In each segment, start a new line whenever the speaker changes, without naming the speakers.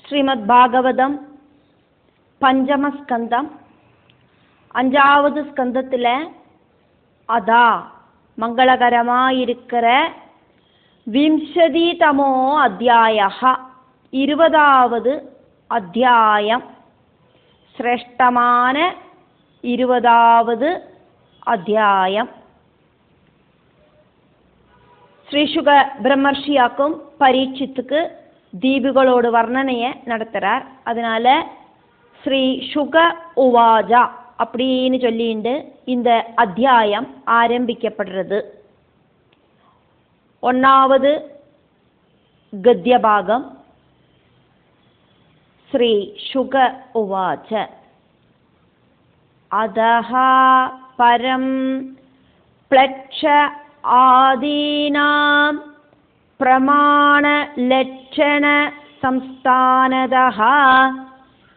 ശ്രീമദ് ഭാഗവതം പഞ്ചമസ്കന്ധം 5வது ஸ்கந்தத்தில் அதா மங்களகரமாயிருக்கிற 20தமோ அத்தியாய 20வது அத்தியாயம் சிரேஷ்டமான 20வது அத்தியாயம். ஸ்ரீ சுக பிரம்மர்ஷியாக்கும் பரீட்சித்துக்கு தீபுகளோடு வர்ணனையை நடத்துகிறார். அதனால ஸ்ரீ சுக உவாஜா அப்படின்னு சொல்லிட்டு இந்த அத்தியாயம் ஆரம்பிக்கப்படுறது. 1வது கத்திய பாகம். ஸ்ரீ சுக உவாச்ச அதஹ பரம் ப்ளட்ச ஆதீனாம் பிரமாண லட்சண சம்ஸ்தானதஹ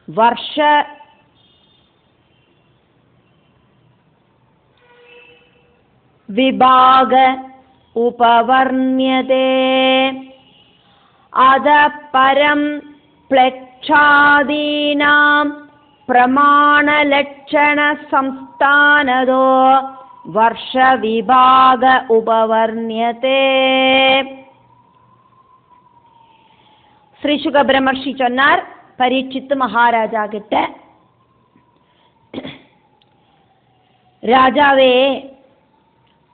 வர்ஷ விபாக உபவர்ண்யதே. அத பரம் ப்ளட்சாதீனாம் பிரமாண லட்சண சம்ஸ்தானதோ வர்ஷ விபாக உபவர்ண்யதே. ஸ்ரீ சுக பிரம்மர்ஷி சொன்னார் பரீட்சித்து மகாராஜா கிட்ட, ராஜாவே,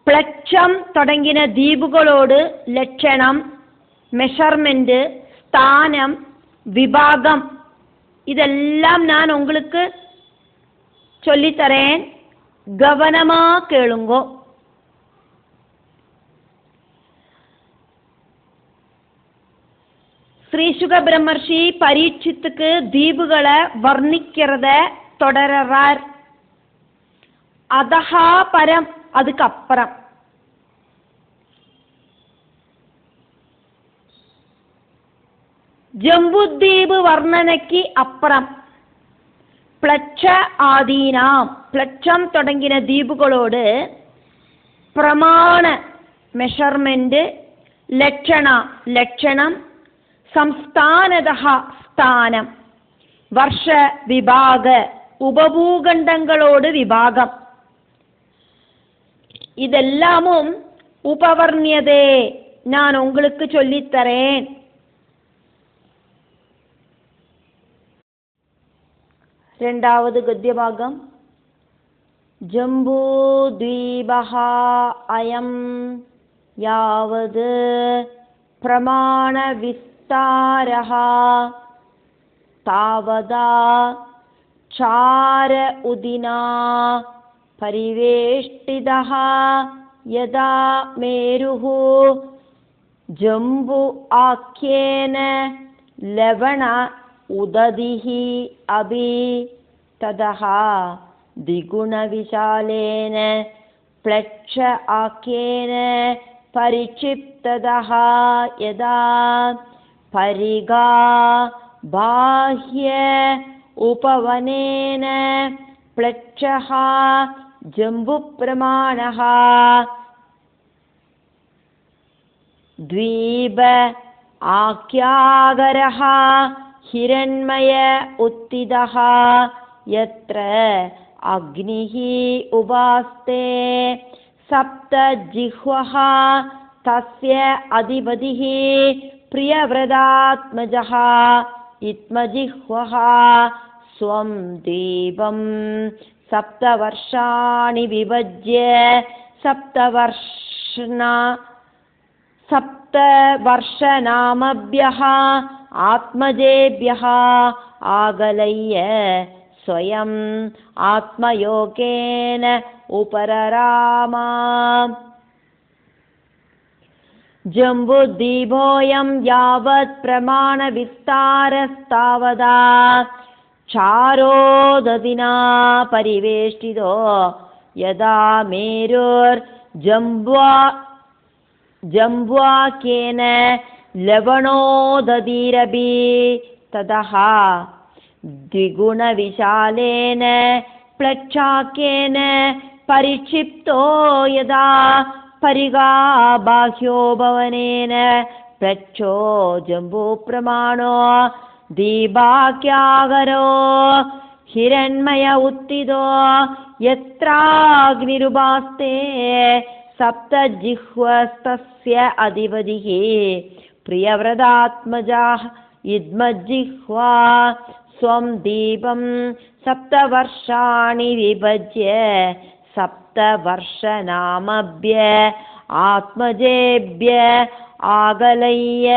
பிளட்சம் தொடங்கின தீபுகளோடு லட்சணம், மெஷர்மெண்ட், ஸ்தானம், விபாகம் இதெல்லாம் நான் உங்களுக்கு சொல்லித்தரேன், கவனமா கேளுங்கோ. ஸ்ரீ சுக பிரம்மர்ஷி பரீட்சித்துக்கு தீபுகளை வர்ணிக்கிறத தொடர்றார். அதஹா பரம், அதுக்கு அப்புறம். ஜம்புத்தீபு வர்ணனைக்கு அப்புறம் ப்ளட்ச ஆதீனாம், ப்ளட்சம் தொடங்கின தீபுகளோடு பிரமாண மெஷர்மெண்ட், லட்சணா லட்சணம், சம்ஸ்தானதஹ ஸ்தானம், வர்ஷ விபாக உபபூகண்டங்களோடு விபாகம், இதெல்லாமும் உபவர்ணியதே நான் உங்களுக்கு சொல்லித்தரேன். இரண்டாவது கத்தியபாகம். ஜம்பூத்வீபஹ அயம் யாவது பிரமாண விஸ்தாரஹ தாவதா சார உதினா பரிவேஷ்டிதஹ யதா மேருஹு ஜம்பு ஆக்யேன லவண உததிஹி அபி ததஹ திகுண விசாலேன ப்ளட்ச ஆக்யேன பரிக்ஷிப்ததஹ யதா பரிகா பாஹ்ய உபவனேன ப்ளட்சஹ ஜம்பு பிரமாணஹ த்வீப ஆக்யாகரஹ ஹிரண்மய உத்திதஹ யத்ர அக்னிஹி உபாஸ்தே சப்த ஜிஹ்வஹ தஸ்ய அதிபதிஹி பிரியவ்ரதாத்மஜஹ இத்மஜிஹ்வஹ ஸ்வம் தீபம் சப்தவர்ஷாணி விபஜ்ய சப்தவர்ஷநாமப்யஹ ஆத்மஜேப்யஹ ஆகலய்ய ஸ்வயம் ஆத்மயோகேன உபரராமா. ஜம்புதீபோயம் யாவத் பிரமாண விஸ்தாரஸ்தாவதா சாரோததினா பரிவேஷ்டிதோ யதா மேருர் ஜம்புவாக்கேன லவணோததிரபி ததஹ திகுண விசாலேன ப்ளட்சாக்கேன பரிக்ஷிப்தோ யதா பரிகா பாஹ்யோ பவனேன ப்ளட்சோ ஜம்பு பிரமாணோ ദീപാഖ്യാകരോ ഹിരൺമയ ഉത്തിതോ യത്രാഗ്നിരുപാസ്തേ സപ്തജിഹ്വസ്തസ്യ അധിപതിഃ പ്രിയവ്രതാത്മജാഃ യുഗ്മജിഹ്വാ സ്വം ദീപം സപ്തവർഷാണി വിഭജ്യ സപ്തവർഷനാമഭ്യ ആത്മജേഭ്യ ആകലയ്യ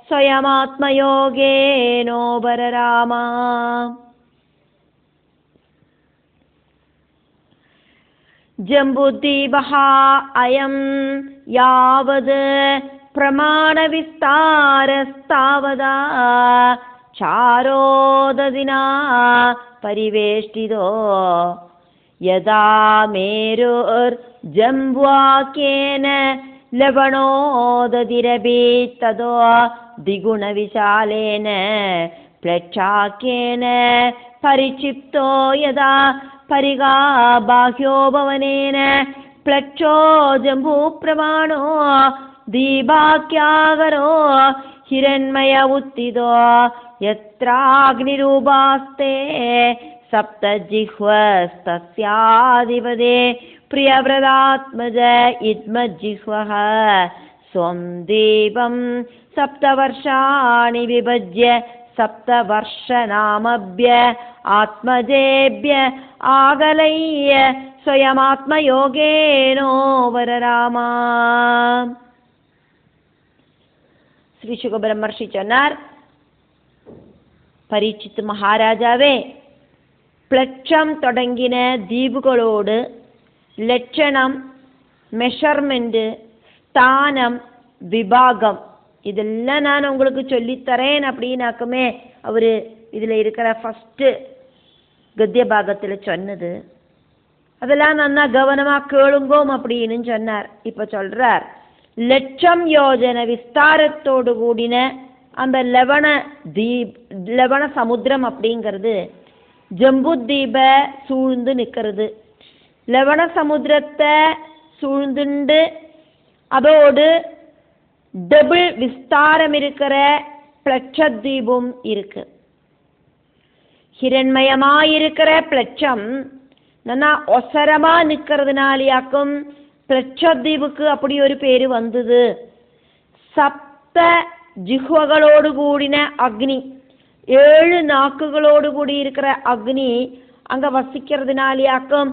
സ്വയമാത്മയോഗേനോപരരാമ. ജംബുദ്വീപഃ അയം യാവത് പ്രമാണവിസ്താരസ്താവതാ ചാരോദദിനാ പരിവേഷ്ടിതോ യഥാ മേരുർജംബുവാക്യേന ലവണോദതിരപി തതോ ദ്വിഗുണവിശാലേന പ്ലക്ഷാക്യേന പരിക്ഷിപ്തോ യഥാ പരിഗാ ബാഹ്യോപവനേന പ്ലക്ഷോ ജംബൂപ്രമാണോ ദീപാഖ്യാകരോ ഹിരൺമയ ഉത്തിതോ യത്രാഗ്നിരൂപാസ്തേ സപ്തജിഹ്വസ്തസ്യാധിപതേ പ്രിയവ്രതാത്മജ യുഗ്മജിഹ്വഃ സ്വം ദീപം സപ്തവർഷാണി വിഭജ്യ സപ്തവർഷനാമഭ്യ ആത്മജേഭ്യ ആകലയ്യ സ്വയമാത്മയോഗേനോപരരാമ. ശ്രീ ശുകബ്രഹ്മർഷി ചൊന്നാർ, പരീക്ഷിത്ത് മഹാരാജാവേ, പ്ലക്ഷം തുടങ്ങിന ദ്വീപുകളോട് ലക്ഷണം, மெஷர்மெண்ட், ஸ்தானம், விபாகம் இதெல்லாம் நான் உங்களுக்கு சொல்லித்தரேன் அப்படின்னாக்குமே அவர் இதில் இருக்கிற ஃபஸ்ட்டு கத்திய பாகத்தில் சொன்னது. அதெல்லாம் நன்னா கவனமாக கேளுங்கோம் அப்படின்னு சொன்னார். இப்போ சொல்கிறார், லட்சம் யோஜன விஸ்தாரத்தோடு கூடின அந்த லவண சமுத்திரம் அப்படிங்கிறது ஜம்புத்வீப சூழ்ந்து நிற்கிறது. லவண சமுத்திரத்தை சூழ்ந்துண்டு அதோடு டபுள் விஸ்தாரம் இருக்கிற பிளட்சத்வீபும் இருக்கு. ஹிரண்மயமாயிருக்கிற பிளட்சம் நல்லா ஒசரமா நிற்கிறதுனாலேயாக்கும் பிளட்சத்வீபுக்கு அப்படி ஒரு பேரு வந்தது. சப்த ஜிஹ்வகளோடு கூடின அக்னி, 7 நாக்குகளோடு கூடி இருக்கிற அக்னி அங்க வசிக்கிறதுனாலேயாக்கும்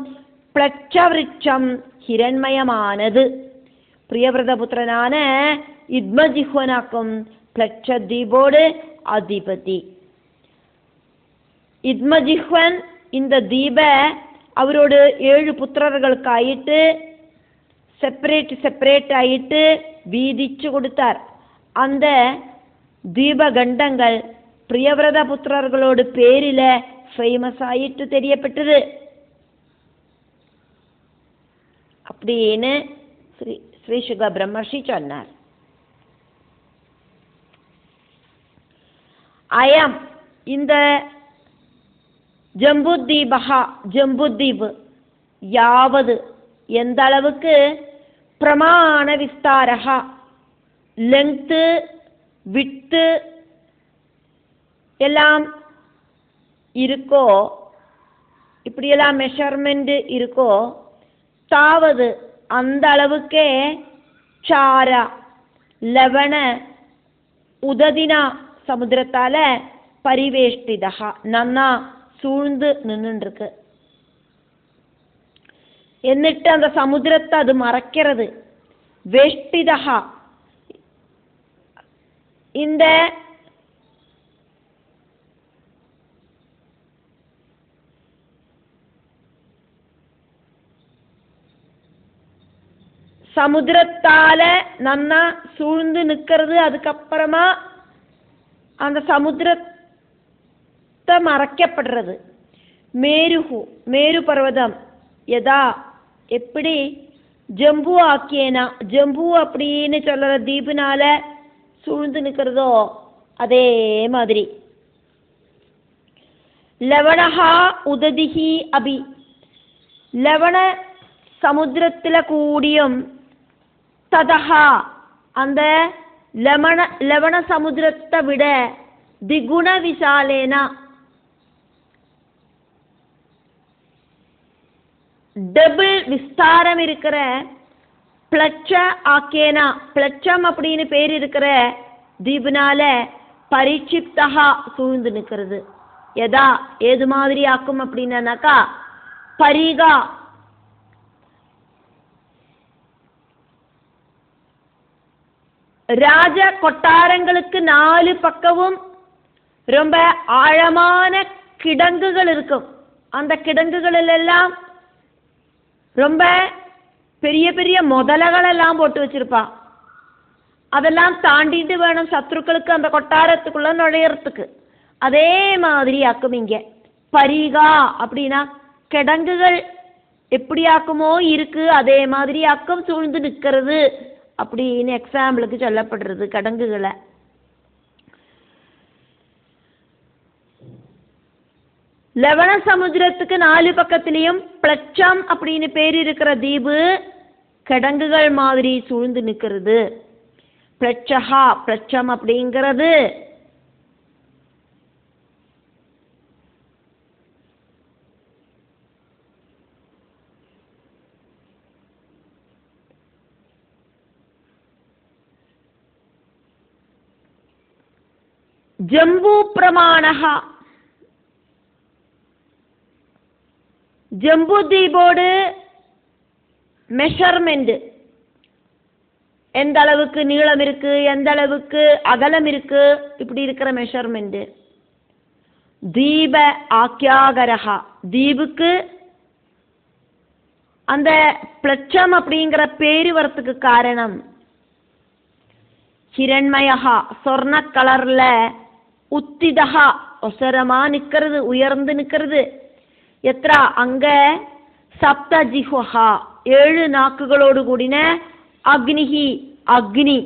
பிளட்சவிருட்சம் ஹிரண்மயமானது. பிரியவிரதபுத்திரனான யுக்மஜிஹ்வனாக்கும் பிளட்சத்வீபோடு அதிபதி. யுக்மஜிஹ்வன் இந்த தீப அவரோட 7 புத்திரர்களுக்காயிட்டு செப்பரேட் ஆயிட்டு வீதிச்சு கொடுத்தார். அந்த தீபகண்டங்கள் பிரியவிரத புத்திரர்களோட பேரில ஃபேமஸ் ஆயிட்டு தெரியப்பட்டது அப்படின்னு ஸ்ரீ சுக பிரம்மர்ஷி சொன்னார். அயம் இந்த ஜம்புத்வீப் யாவது எந்த அளவுக்கு பிரமாண விஸ்தாரா லெங்க்த்து விட்டு எல்லாம் இருக்கோ, இப்படியெல்லாம் மெஷர்மெண்ட் இருக்கோ, தாவது அந்த அளவுக்கே சாரா லவண உததினா சமுத்திரத்தால பரிவேஷ்டிதா நன்னா சூழ்ந்து நின்றுருக்கு. എന്നിട്ട് அந்த சமுத்திரத்தை அது மறைக்கிறது. வேஷ்டிதா இந்த சமுத்திரத்தால நன்னா சூழ்ந்து நிற்கிறது. அதுக்கப்புறமா அந்த சமுத்திரத்தை மறைக்கப்படுறது. மேரு பர்வதம் எதா எப்படி ஜம்பு ஆக்கியனா ஜம்பு அப்படின்னு சொல்ற தீபுனால சூழ்ந்து நிற்கிறதோ அதே மாதிரி லவணஹா உததிஹி அபி லவண சமுத்திரத்தில் கூடியும் ததஹா அந்த லவண சமுத்திரத்தை விட திகுண விசாலேன டபுள் விஸ்தாரம் இருக்கிற பிளட்ச ஆக்கேனா பிளட்சம் அப்படின்னு பேர் இருக்கிற தீபுனால பரிட்சிப்தா சூழ்ந்து நிற்கிறது. எதா ஏது மாதிரி ஆக்கும் அப்படின்னாக்கா பரிகா ராஜ கொட்டாரங்களுக்கு 4 பக்கமும் ரொம்ப ஆழமான கிடங்குகள் இருக்கும். அந்த கிடங்குகளில் எல்லாம் ரொம்ப பெரிய பெரிய முதலைகள் எல்லாம் போட்டு வச்சிருப்பா. அதெல்லாம் தாண்டிட்டு வேணும் சத்ருக்களுக்கு அந்த கொட்டாரத்துக்குள்ள நுழையறதுக்கு. அதே மாதிரி ஆக்கும் இங்க. பரிகா அப்படின்னா கிடங்குகள் எப்படி ஆக்குமோ இருக்கு அதே மாதிரி ஆக்கம் சூழ்ந்து நிற்கிறது அப்படின்னு எக்ஸாம்பிளுக்கு சொல்லப்படுறது கிடங்குகளை. லவண சமுத்திரத்துக்கு 4 பக்கத்திலையும் பிளட்சம் அப்படின்னு பேர் இருக்கிற தீபு கிடங்குகள் மாதிரி சூழ்ந்து நிற்கிறது. பிளட்சஹா பிளட்சம் அப்படிங்கிறது ஜம்பு பிரமாணஹா. ஜம்பு தீபோடு மெஷர்மெண்ட் எந்த அளவுக்கு நீளம் இருக்கு எந்த அளவுக்கு அகலம் இருக்கு இப்படி இருக்கிற மெஷர்மெண்ட். தீப ஆக்கியாகரஹா தீபுக்கு அந்த பிளட்சம் அப்படிங்கிற பேரு வரத்துக்கு காரணம் ஹிரண்மயஹா சொர்ண கலர்ல உத்திதஹா ஒசரமா நிக்கிறது உயர்ந்து நிக்கிறது. எத்ரா அங்க சப்த ஜிஹ்வஹா 7 நாக்குகளோடு கூடின அக்னிஹி அக்னி.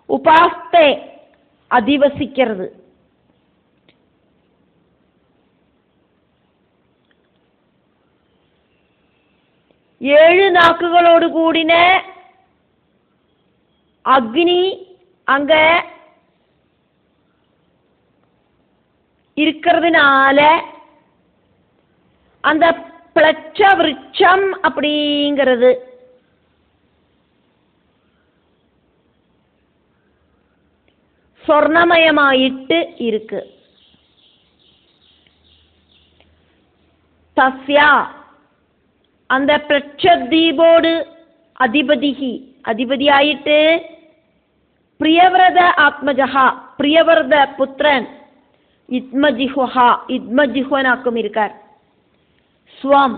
உபாஸ்தே அதிவசிக்கிறது. ஏழு நாக்குகளோடு கூடின அக்னி அங்க இருக்கிறதுனால அந்த பிளட்ச விருட்சம் அப்படிங்கிறது சொர்ணமயமாயிட்டு இருக்கு. தஸ்யா அந்த பிரட்சதீபோடு அதிபதிகி அதிபதியாயிட்டு பிரியவரத ஆத்மஜஹா பிரியவரத புத்திரன் இத்மஜிஹ்வஹா இத்மஜிஹ்வனாக்கும் இருக்கார். ஸ்வம்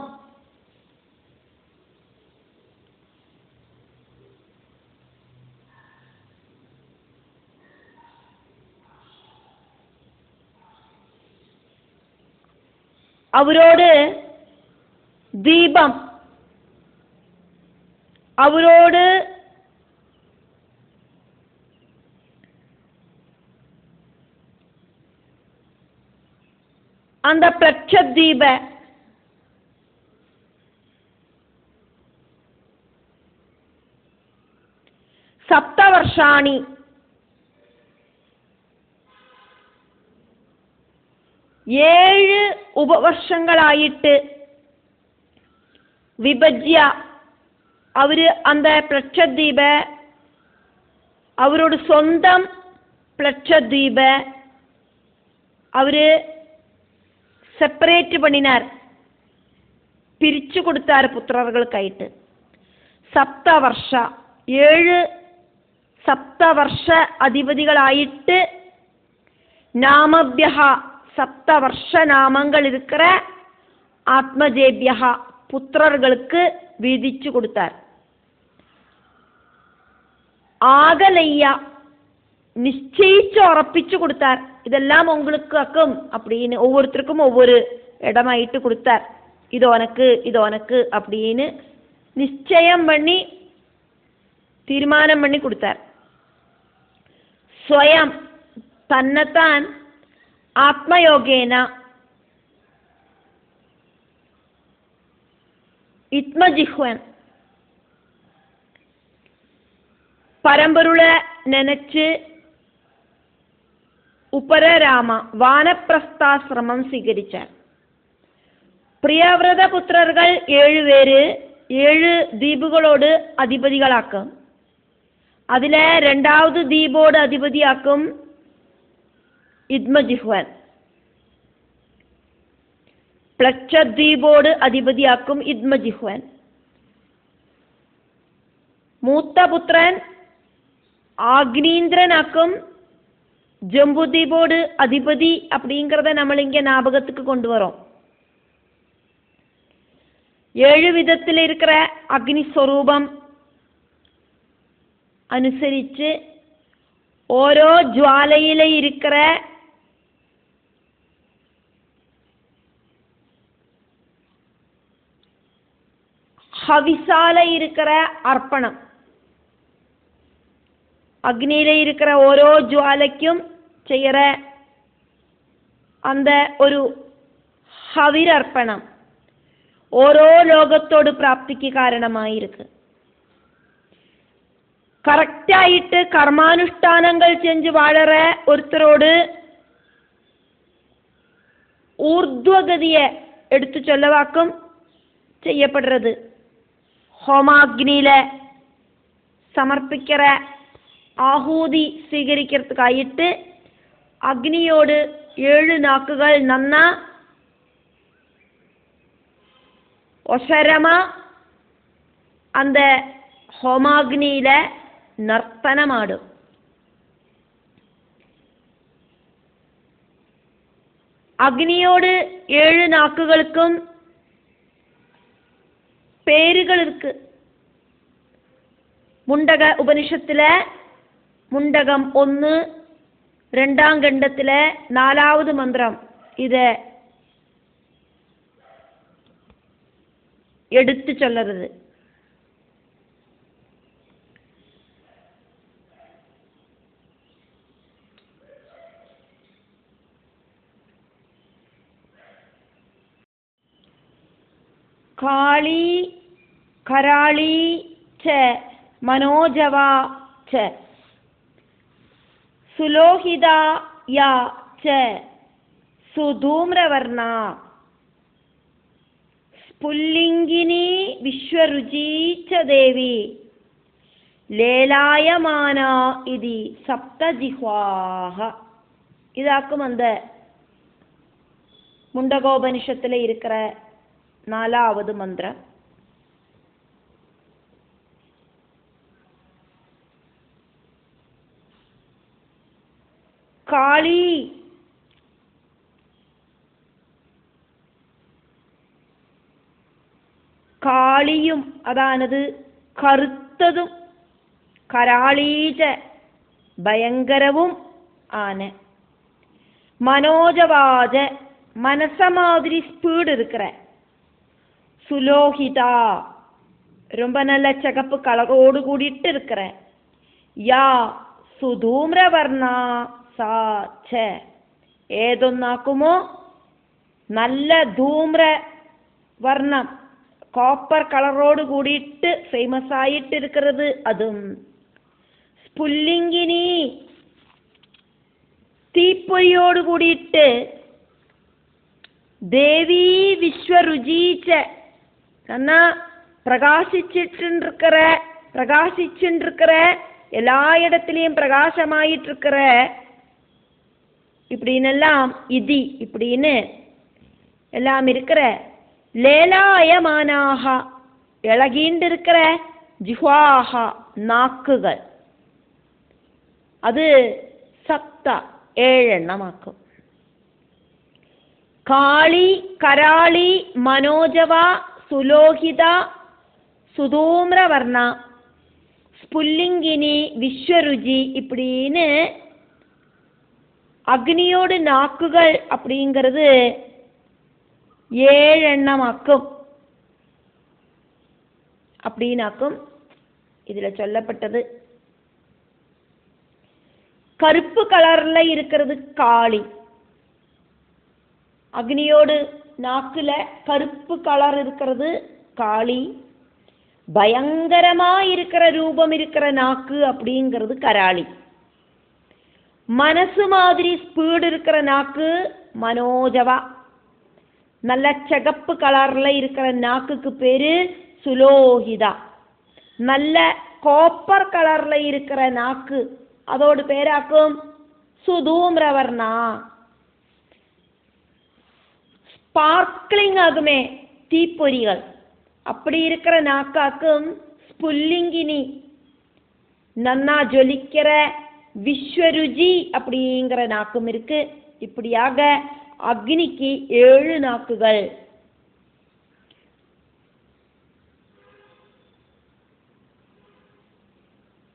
அவரோடு தீபம் அவரோடு அந்த பிரட்சதீப சப்த வருஷாணி 7 உபவர்ஷங்களாயிட்டு விபஜ்யா அவரு அந்த பிரட்சதீப அவரோட சொந்தம் பிரட்சதீப அவரு செப்பரேட் பண்ணினார் பிரிச்சு கொடுத்தார் புத்திரர்களுக்காயிட்டு. சப்த வருஷ 7 சப்த வருஷ அதிபதிகளாயிட்டு நாமபியா சப்த வருஷ நாமங்கள் இருக்கிற ஆத்மஜேபியா புத்திரர்களுக்கு விதிச்சு கொடுத்தார். ஆகலையா நிச்சயிச்சு உறப்பிச்சு கொடுத்தார். இதெல்லாம் உங்களுக்கு அக்கும் அப்படின்னு ஒவ்வொருத்தருக்கும் ஒவ்வொரு இடமாயிட்டு கொடுத்தார். இது உனக்கு அப்படின்னு நிச்சயம் பண்ணி தீர்மானம் பண்ணி கொடுத்தார். ஸ்வயம் தன்னைத்தான் ஆத்மயோகேனா இத்மஜிஹ்வன் பரம்பொருளை நினைச்சு உபரராம வானப்பிரஸ்தாசிரமம் സ്വീകരിച്ചാர். പ്രിയവ്രത പുത്രர்கள் 7 പേര് 7 ദ്വീപുകളോട് അധിപതികളാക്കും. അതിലെ രണ്ടാമത് ദ്വീപോട് അധിപതിയാക്കും ഇദ്മജിഹ്വൻ. പ്ലക്ഷദ്വീപോട് അധിപതിയാക്കും ഇദ്മജിഹ്വൻ. മൂത്ത പുത്രൻ ஆக்னீந்திரனாக்கும் ஜம்புதீபோடு அதிபதி அப்படிங்கிறத நம்ம இங்கே ஞாபகத்துக்கு கொண்டு வரோம். 7 விதத்தில் இருக்கிற அக்னி ஸ்வரூபம் അനുസരിച്ച് ഓരോ ജ്വാലയിലെ இருக்கிற ஹவிசால இருக்கிற அர்ப்பணம், அக்னியில இருக்கிற ஓரோ ஜுவாலைக்கும் செய்யற அந்த ஒரு ஹவிர் அர்ப்பணம் ഓരോ ലോകത്തോട് പ്രാപ്തിക്ക് കാരണമായിருக்கு. കറക്റ്റായിട്ട് കർമാനുഷ്ഠാനങ്ങൾ ചെഞ്ച് വളരെ ഒരുത്തരോട് ഊർധ്വഗതിയെ എടുത്തു ചൊല്ലവാക്കും ചെയ്യപ്പെടുறது. ഹോമാഗ്നിയിലെ സമർപ്പിக்கிற ആഹൂതി സ്വീകരിக்கிறதுக்காയിട്ട് അഗ്നിയോട് 7 നാക്കുകൾ നന്ന ஒசரமா அந்த ஹோமாக்னியில நர்த்தனமாடும். அக்னியோடு 7 நாக்குகளுக்கும் பேருகள் இருக்கு. முண்டக உபனிஷத்துல முண்டகம் 1 2ஆம் கண்டத்துல 4வது மந்திரம் இத எடுத்து சொல்லுறது. காளி கராளி ச மனோஜவா ச சுலோஹிதா யா ச சுதூம்ரவர்ணா പുല്ലിംഗിനി വിശ്വരുചി ച ദേവി ലേലായമാന ഇതി സപ്തജിഹ്വാഹ. ഇതാക്കും அந்த முண்டகோபனிஷத்துல இருக்கிற 4வது மந்திரம். காளி കാളിയും അതാണത് കറുത്തതും കരാളീജ ഭയങ്കരവും ആണ്. മനോജവാജ മനസമാതിരി സ്പീഡ് இருக்கிற. சுலோகிதா ரொம்ப நல்ல சிகப்பு கலரோடு கூடிட்டு இருக்கிற. யா സുധൂമ്രവർണ സാ ഛ ഏതൊന്നാക്കുമോ നല്ല ധൂമ്ര വർണ്ണം കോപ്പർ കളറോട് കൂടിയിട്ട് ഫേമസ് ആയിട്ട് இருக்கிறது അതും. പുല്ലിംഗിനി തീപ്പൊരിയോട് കൂടിയിട്ട് ദേവി വിശ്വരുചീച്ച എന്നാ பிரகாசிச்சுருக்கிற எல்லா இடத்துலையும் பிரகாசமாயிட்டு இருக்கிற இப்படின்னெல்லாம் இதி இப்படின்னு எல்லாம் இருக்கிற ലേലായമാനാഹ ഇളകിണ്ടിരിக்கிற ജിഹ്വാഹ നാക്കുകൾ അത് സപ്ത 7 എണ്ണമാക്കും. കാളി കരാളി മനോജവ സുലോഹിത സുധൂമ്രവർണ സ്പുല്ലിംഗിനി വിശ്വരുചി இப்படின்னு அக்னியோடு நாக்குகள் அப்படிங்கிறது 7 எண்ணமாக்கும் அப்படின்னாக்கும் இதுல சொல்லப்பட்டது. கருப்பு கலர்ல இருக்கிறது காளி. அக்னியோடு நாக்குல கருப்பு கலர் இருக்கிறது காளி. பயங்கரமா இருக்கிற ரூபம் இருக்கிற நாக்கு அப்படிங்கிறது கராளி. மனசு மாதிரி ஸ்பீடு இருக்கிற நாக்கு மனோஜவா. நல்ல சிகப்பு கலர்ல இருக்கிற நாக்குக்கு பேரு சுலோஹிதா. நல்ல காப்பர் கலர்ல இருக்கிற நாக்கு அதோடு பேராக்கும் சுதூம்ரவர்ணா. ஸ்பார்க்லிங் ஆகுமே தீப்பொறிகள், அப்படி இருக்கிற நாக்காக்கும் ஸ்புல்லிங்கினி. நன்னா ஜொலிக்கிற விஸ்வருஜி அப்படிங்கிற நாக்கும் இருக்கு. இப்படியாக அக்னிக்கு 7 நாக்குகள்.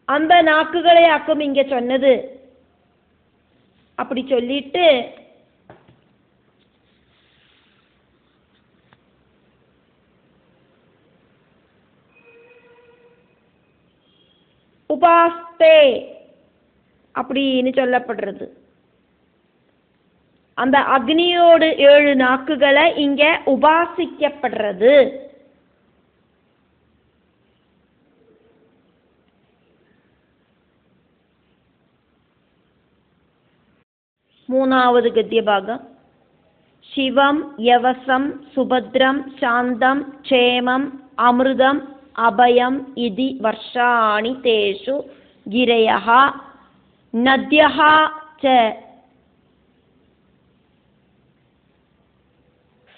அந்த நாக்குகளை ஆக்கும் இங்க சொன்னது. அப்படி சொல்லிட்டு உபாஸ்தே அப்படின்னு சொல்லப்படுறது. அந்த அக்னியோடு 7 நாக்குகளை இங்க உபாசிக்கப்படுறது. மூணாவது கத்திய பாகம். சிவம் யவசம் சுபத்ரம் சாந்தம் க்ஷேமம் அமிர்தம் அபயம் இதி வர்ஷாணி தேஷு கிரயः நத்யः ச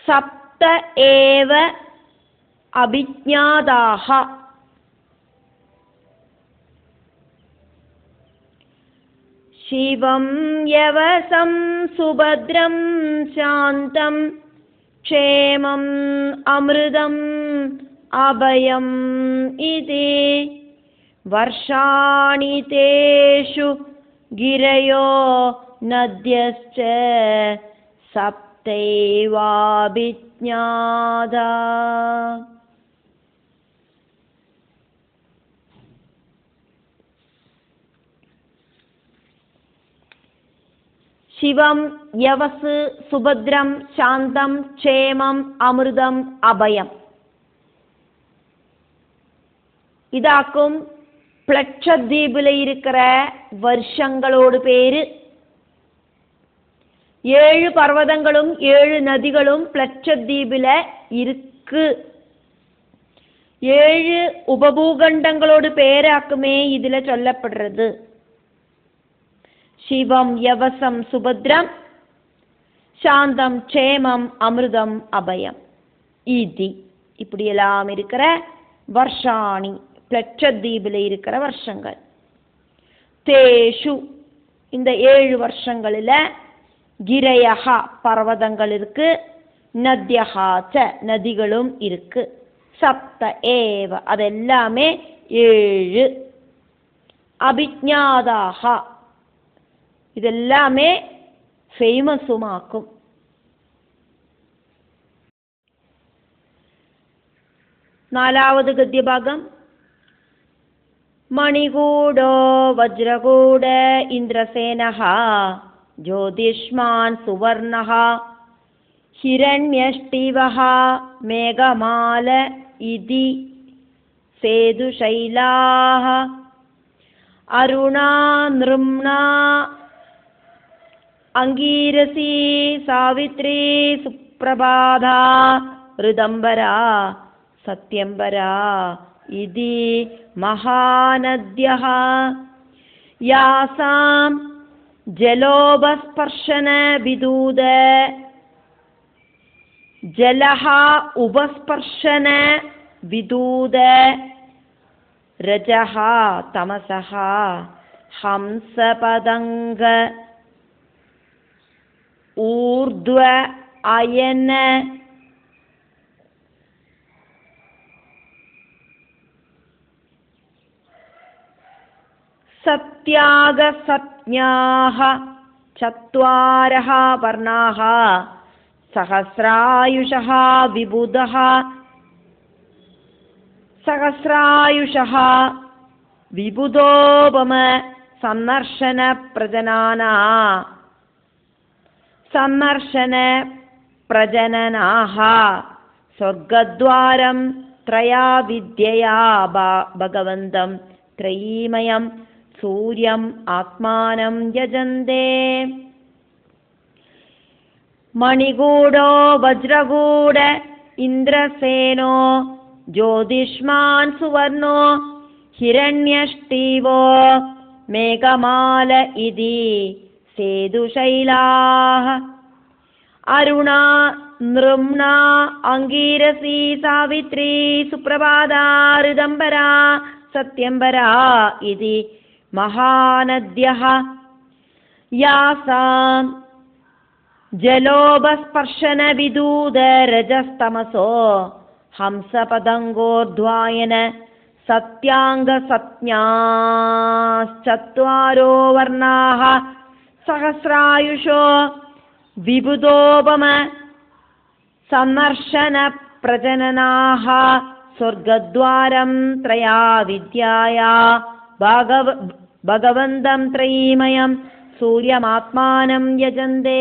சப்த ஏவ அபிஜ்ஞாதாः. சிவம் யவசம் சுபத்ரம் சாந்தம் க்ஷேமம் அமிர்தம் அபயம் இதி வர்ஷாணி தேஷு கிரயோ நத்யஸ்ச சப்தைவாபிஜ்ஞாதா. சிவம் யவசு சுபத்ரம் சாந்தம் க்ஷேமம் அமிர்தம் அபயம். இதாக்கும் பிளட்சத்தீபில் இருக்கிற வருஷங்களோடு பேரு. 7 பர்வதங்களும் 7 நதிகளும் பிளட்சத்தீபில இருக்கு. 7 உபபூகண்டங்களோடு பேராக்குமே இதுல சொல்லப்படுறது. சிவம் யவசம் சுபத்ரம் சாந்தம் க்ஷேமம் அமிர்தம் அபயம் இதி. இப்படியெல்லாம் இருக்கிற வர்ஷாணி பிளட்சத்தீபில் இருக்கிற வருஷங்கள். தேஷு இந்த 7 வருஷங்களில் கிரயஹா பர்வதங்கள் இருக்கு. நத்யஹா ச நதிகளும் இருக்கு. சப்த ஏவ அதெல்லாமே 7. அபிஜ்ஞாதாஹா இதெல்லாமே ஃபேமஸுமாக்கும். நாலாவது கத்தியபாகம். மணிகூடோ வஜ்ரகூட இந்திரசேனஹ ஜோதிஷ்மான் சுவர்ணஹ ஹிரண்யஷ்டிவஹ மேகமால இதி சேதுஷைலாஹ அருணா நிரும்ணா அங்கீரசி சாவித்ரி சுப்ரபாதா ரிதம்பரா சத்யம்பரா இதி மகாநத்யஹ யாசாம் ஜலோபஸ்பர்ஷன விதூத ஜலஹ உபஸ்பர்ஷன விதூத ரஜஹ தமசஹ ஹம்சபதங்க ஊர்த்வ அயன சத்யாக சத்ஞாஹ சத்வாரஹ வர்ணாஹ சஹஸ்ராயுஷஹ விபுதஹ சஹஸ்ராயுஷஹ விபுதோபம சன்னர்ஷன பிரஜனானா சன்னர்ஷன பிரஜனனாஹ சொர்க்கத்வாரம் त्रया विद्यया भगवन्तं त्रयीमयं सूर्यम् आत्मानं यजन्ते मणिगूढो वज्रगूढ इन्द्रसेनो ज्योतिष्मान् सुवर्णो हिरण्यष्टिवो मेघमाल इति सेतुशैलाः अरुणा नृम्णा अंगीरसी सावित्री सुप्रभाता ऋदंबरा सत्यंबरा इति महानद्यः यासां जलोपस्पर्शन विदूत रजस्तमसो हंसपतंगोर्ध्वायन सत्याङ्गसत्न्याश्चत्वारो वर्णाः सहस्रायुषो विबुधोपम सम्मर्शन प्रजननाः स्वर्गद्वारं त्रया विद्याया भगवन्तं त्रयीमयं सूर्यमात्मानं यजन्ते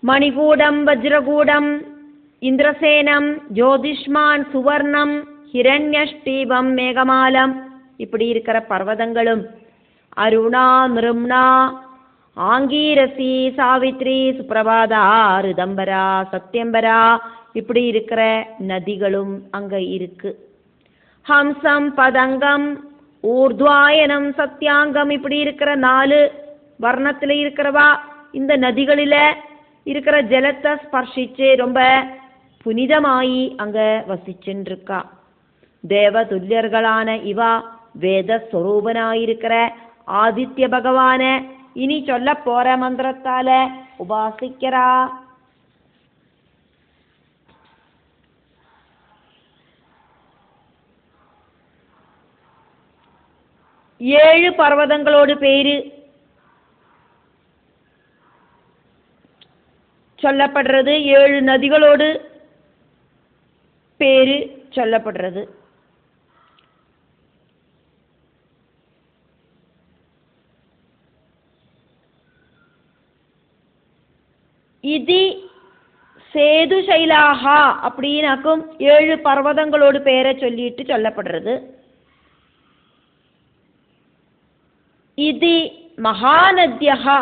मणिगूढं वज्रगूढं இந்திரசேனம் ஜோதிஷ்மான் சுவர்ணம் ஹிரண்யஷ்டீபம் மேகமாலம் இப்படி இருக்கிற பர்வதங்களும் அருணா நிரும்னா ஆங்கீரசி சாவித்ரி சுப்ரபாதா ரிதம்பரா சத்யம்பரா இப்படி இருக்கிற நதிகளும் அங்க இருக்கு. ஹம்சம் பதங்கம் ஊர்துவாயனம் சத்யாங்கம் இப்படி இருக்கிற 4 வர்ணத்துல இருக்கிறவா இந்த நதிகளில இருக்கிற ஜலத்தை ஸ்பர்ஷிச்சு ரொம்ப புனிதமாயி அங்க வசிச்சுருக்கா. தேவ துல்லியர்களான இவா வேத ஸ்வரூபனாயிருக்கிற ஆதித்ய பகவான இனி சொல்ல போற மந்திரத்தால உபாசிக்கிறா. ஏழு பர்வதங்களோடு பேரு சொல்லப்படுறது, 7 நதிகளோடு பேரு சொல்லப்படுறது. இதி சேது சைலாகா அப்படின்னாக்கும் 7 பர்வதங்களோடு பேரை சொல்லிட்டு சொல்லப்படுறது. இது மகாநத்யா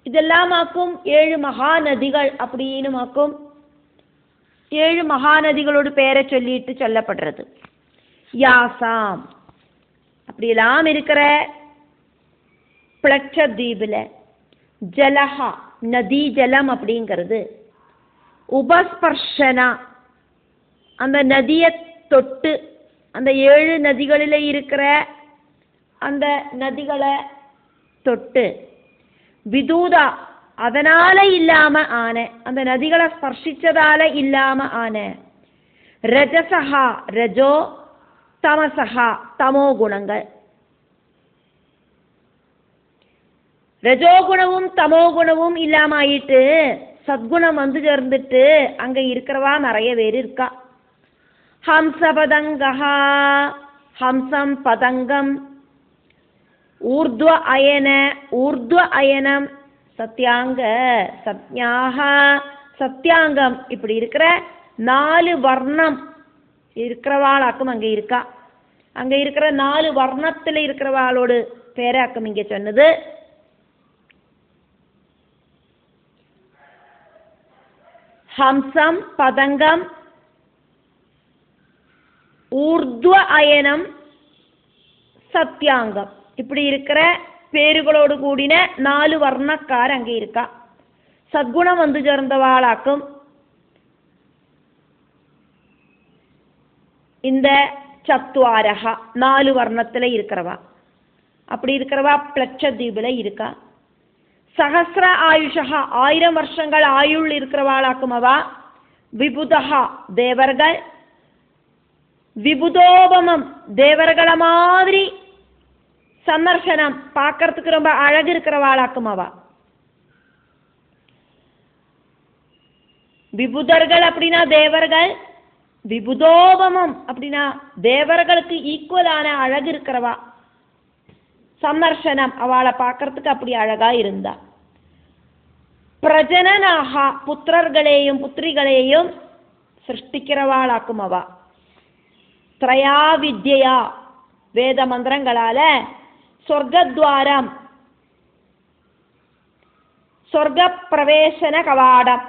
இதெல்லாமாக்கும் 7 மகாநதிகள் அப்படின்னுமாக்கும் 7 மகாநதிகளோடு பேரை சொல்லிட்டு சொல்லப்படுறது. யாசாம் அப்படியெல்லாம் இருக்கிற பிளட்சத்வீபில் ஜலஹா நதி ஜலம் அப்படிங்கிறது, உபஸ்பர்ஷனா அந்த நதியை தொட்டு அந்த 7 நதிகளில் இருக்கிற அந்த நதிகளை தொட்டு, விதூதா அதனால இல்லாம ஆன அந்த நதிகளை ஸ்பர்ஷிச்சதால இல்லாம ஆன, ரஜசஹா ரஜோ தமசஹா தமோ குணங்கள், ரஜோ குணமும் தமோ குணமும் இல்லாம ஆயிட்டு சத்குணம் வந்து சேர்ந்துட்டு அங்க இருக்கிறவா நிறைய பேர் இருக்கா. ஹம்சபதங்கஹா ஹம்சம் பதங்கம் ஊர்த்வ அயன ஊர்த்வ அயனம் சத்யாங்க சத்யாக சத்யாங்கம் இப்படி இருக்கிற 4 வர்ணம் இருக்கிறவாளாக்கும் அங்க இருக்கா. அங்க இருக்கிற 4 வர்ணத்துல இருக்கிறவாளோடு பேராக்கும் இங்க சொன்னது. ஹம்சம் பதங்கம் ஊர்த்வ அயனம் சத்யாங்கம் இப்படி இருக்கிற பேருகளோடு கூடின 4 வர்ணக்கார் அங்கே இருக்கா. சத்குணம் வந்து சேர்ந்தவாளாக்கும் இந்த சத்வாரகா 4 வர்ணத்துல இருக்கிறவா. அப்படி இருக்கிறவா பிளட்சத்வீபில் இருக்கா. சஹஸ்ர ஆயுஷா 1000 வருஷங்கள் ஆயுள் இருக்கிறவாளாக்கும் அவா. விபுதஹா தேவர்கள், விபுதோபமம் தேவர்கள மாதிரி சம்மர்ஷனம் பார்க்கறதுக்கு ரொம்ப அழகு இருக்கிறவாளாக்கும் அவா. விபுதர்கள் அப்படின்னா தேவர்கள், விபுதோபமம் அப்படின்னா தேவர்களுக்கு ஈக்குவலான அழகு இருக்கிறவா. சந்தர்ஷனம் அவளை பார்க்கறதுக்கு அப்படி அழகா இருந்தா. பிரஜனனாகா புத்திரர்களையும் புத்திரிகளையும் சிருஷ்டிக்கிறவாளாக்கும் அவா. திரயா வித்யா வேத மந்திரங்களால சொர்க்கத்வாரம் சொர்க்க பிரவேசன கவாடம்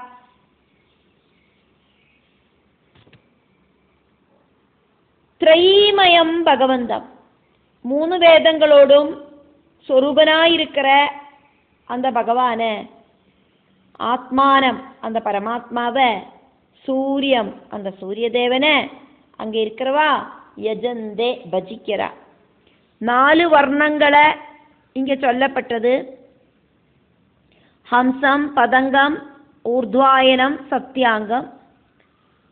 திரைமயம் பகவந்தம் 3 வேதங்களோடும் சொரூபனாயிருக்கிற அந்த பகவான ஆத்மானம் அந்த பரமாத்மாவை சூரியம் அந்த சூரிய தேவனை அங்கே இருக்கிறவா யஜந்தே பஜிக்கிறா. 4 வர்ணங்களை இங்கே சொல்லப்பட்டது. ஹம்சம் பதங்கம் ஊர்த்வாயனம் சத்தியாங்கம்.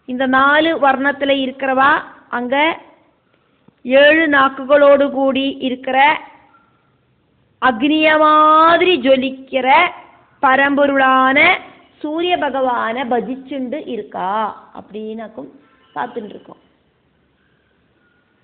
இந்த 4 வர்ணத்தில் இருக்கிறவா அங்க 7 நாக்குகளோடு கூடி இருக்கிற அக்னிய மாதிரி ஜொலிக்கிற பரம்பொருளான சூரிய பகவானை பஜிச்சுண்டு இருக்கா அப்படின்னாக்கும் பார்த்துட்டு இருக்கோம்.